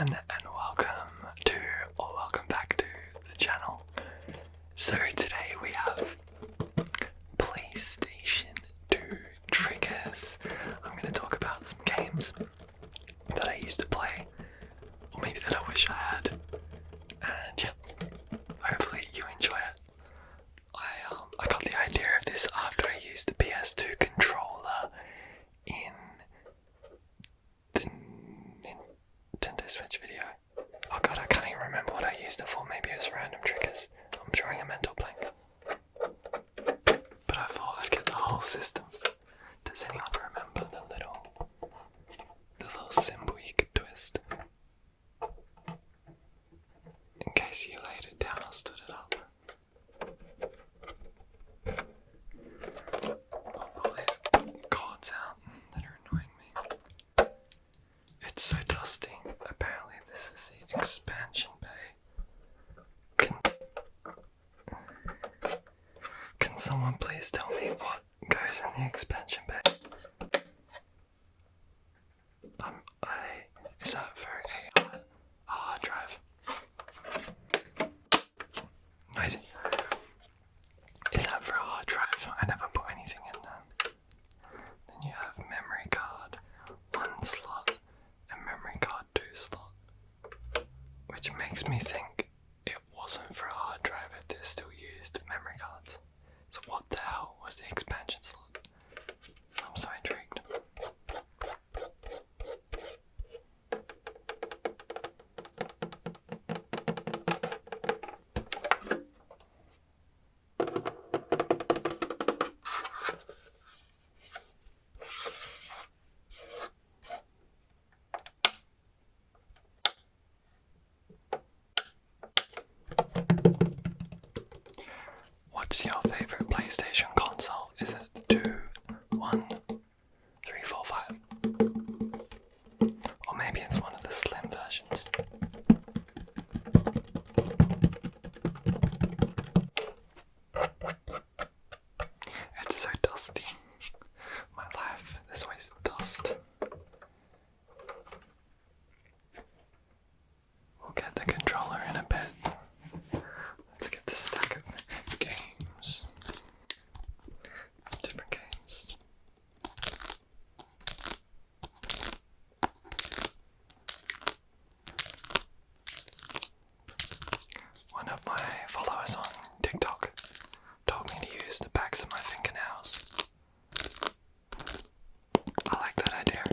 everyone, and welcome back to the channel. So today we have PlayStation 2 triggers. I'm going to talk about some games that I used to play, or maybe that I wish I had, and yeah, hopefully you enjoy it. I got the idea of this after I used the PS2 controller in the Nintendo Switch video. Oh god, I can't even remember what I used it for. Maybe it was random triggers. I'm drawing a mental blank. But I thought I'd get the whole system. Does anyone remember the little symbol you could twist? In case you laid it down or stood it up. All these cords out that are annoying me. It's so dusty. Apparently this is the expansion bay. Can someone please tell me what goes in the expansion bay? Is that for a hard drive? Noisy. Is that for a hard drive? I never put anything in there. Then you have memory card 1 slot and memory card 2 slot, which makes me think it wasn't for a hard drive, it they still used memory cards. So what the hell was the expansion slot? I'm so intrigued. What's your favourite PlayStation console? Is it 2, 1, 3, 4, 5? Or maybe it's one of the slim versions. It's so dusty. My life, there's always dust. We'll get the controller in a bit. Let's get the stack of games. Different games. One of my followers on TikTok told me to use the backs of my fingernails. I like that idea,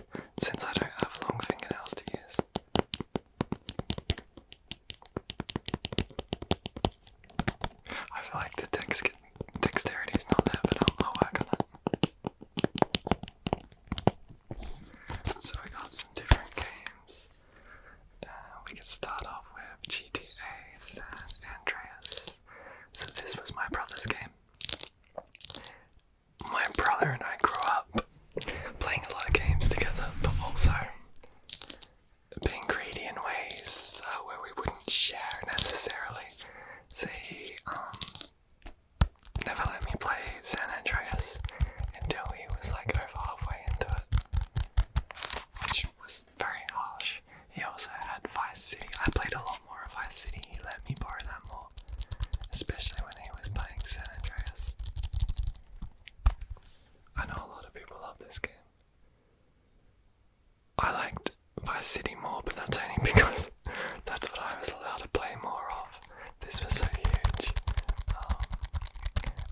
since I don't have long fingernails to use. I feel like the dexterity is not there, but I'll work on it. So we got some different games. We can start off with GTA San Andreas. So this was my brother's game. My brother and I grew up playing a lot of games together, but also being greedy in ways where we wouldn't share necessarily. So he never let me play San Andreas until he was like over halfway into it, which was very harsh. He also had Vice City. I played a lot more of Vice City. He let me borrow that more, especially when he was playing San Andreas. I know a lot of people love this game. I liked Vice City more, but that's only because that's what I was allowed to play more of. This was so huge.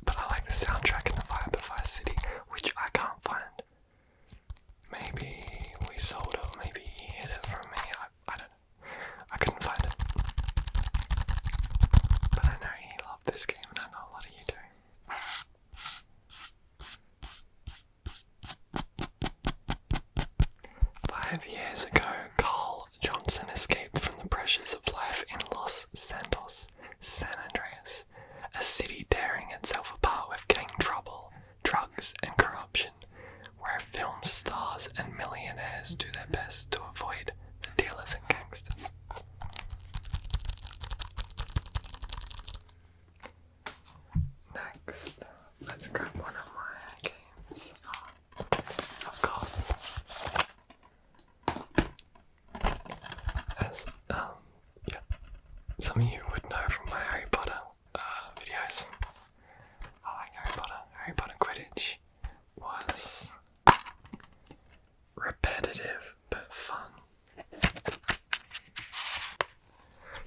But I like the soundtrack and the vibe of Vice City, which I can't find. Maybe we sold it, maybe he hid it from me. I don't know. I couldn't find it. But I know he loved this game, and I know a lot of you do. 5 years ago, Carl Johnson escaped from the pressures of life in Los Santos, San Andreas, a city tearing itself apart with gang trouble, drugs, and corruption, where film stars and millionaires do their best to avoid the dealers and gangsters. Next, let's grab one of my games. Of course. guys, yeah, some of you would know from my Harry Potter videos. I like Harry Potter. Harry Potter Quidditch was repetitive but fun.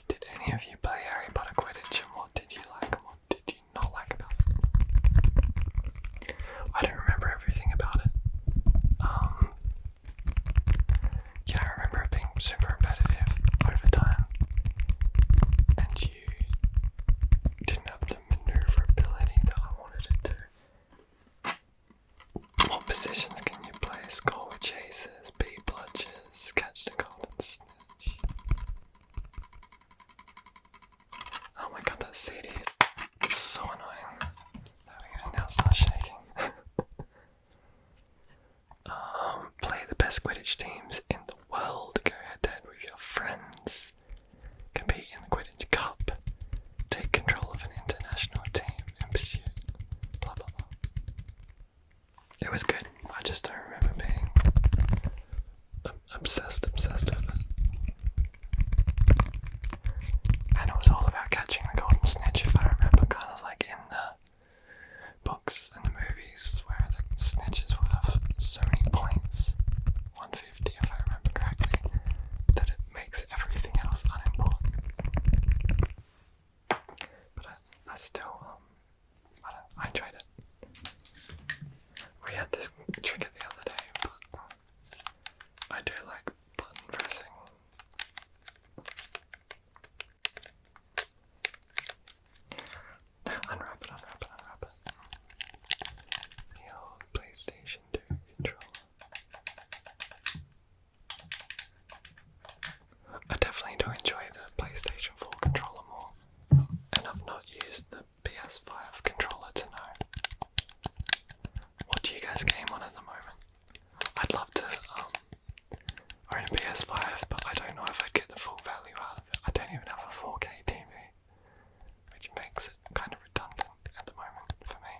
Did any of you play Harry Potter Quidditch, and what did you like and what did you not like about it? I don't remember everything about it. Yeah, I remember it being super repetitive over time, and you didn't have the maneuverability that I wanted it to. What positions can you play? Score with chases, beat bludgers, catch the golden snitch. Oh my god, that CD is so annoying. There we go, now it's not shaking. Play the best Quidditch teams in the world. Go head to head with your friends. Compete in the Quidditch Cup. Take control of an international team in pursuit. Blah blah blah. It was good. I just don't remember being obsessed with it. And it was all about catching the golden snitch, if I remember, kind of like in the books and the movies where the snitches were so many points, 150 if I remember correctly, that it makes everything else unimportant. But I still, I enjoyed it. We had this Tricket the other day, but I do like button pressing. Unwrap it. The old PlayStation 2 controller. I definitely do enjoy the PlayStation 4 controller more, and I've not used the PS5 controller to know. What do you guys game on at the moment? I'd love to own a PS5, but I don't know if I'd get the full value out of it. I don't even have a 4K TV, which makes it kind of redundant at the moment for me.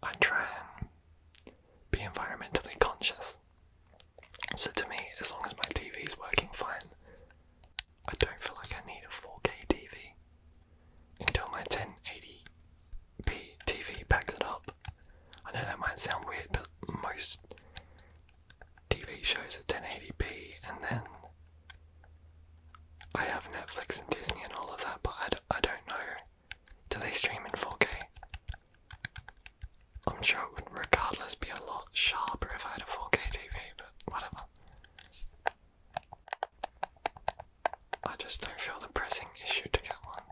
I try and be environmentally conscious. So to me, as long as my TV is working fine, I don't feel like I need a 4K TV until my 1080p TV backs it up. I know that might sound weird, but most TV shows at 1080p, and then I have Netflix and Disney and all of that, but I don't know. Do they stream in 4K? I'm sure it would regardless be a lot sharper if I had a 4K TV, but whatever. I just don't feel the pressing issue to get one.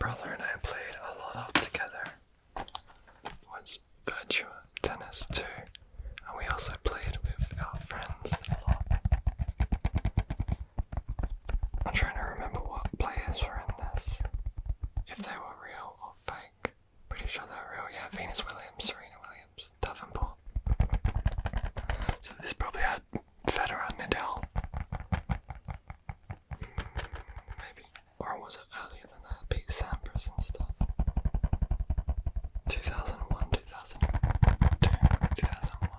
Brother and I played a lot of together was Virtua Tennis 2, and we also played with our friends a lot. I'm trying to remember what players were in this, if they were real or fake. Pretty sure they were real, yeah. Venus Williams, Serena Williams, Davenport. So this probably had Federer, Nadal. Maybe, or was it earlier than that? Pete Sampras and stuff. 2001, 2002, 2001.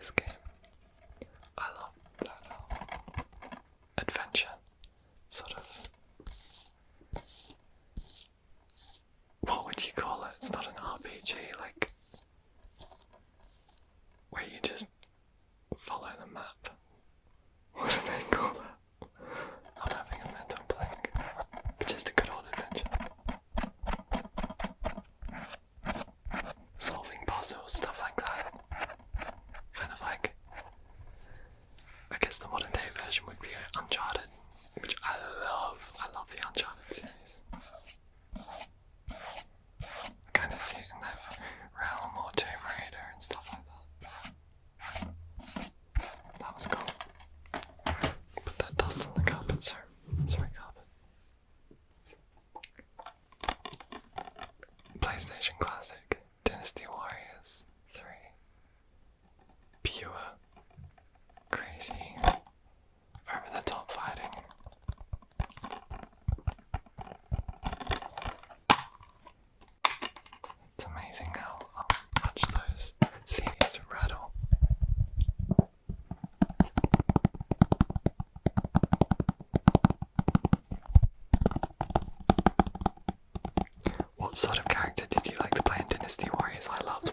this game. I love that adventure sort of. What would you call it? It's not an RPG, like where you just follow the map. What do they call that? I'm having a mental blank. But just a good old adventure. Solving puzzles, stuff like that. Kind of like, I guess the modern day version would be Uncharted, which I love. I love the Uncharted series. I kind of see it in that realm or Tomb Raider and stuff like that. That was cool. Put that dust on the carpet, sorry carpet. PlayStation Classic, Dynasty Warriors 3. Pure, crazy, over the top fighting. It's amazing how much those CDs rattle. What sort of character did you like to play in Dynasty Warriors? I loved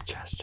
chest.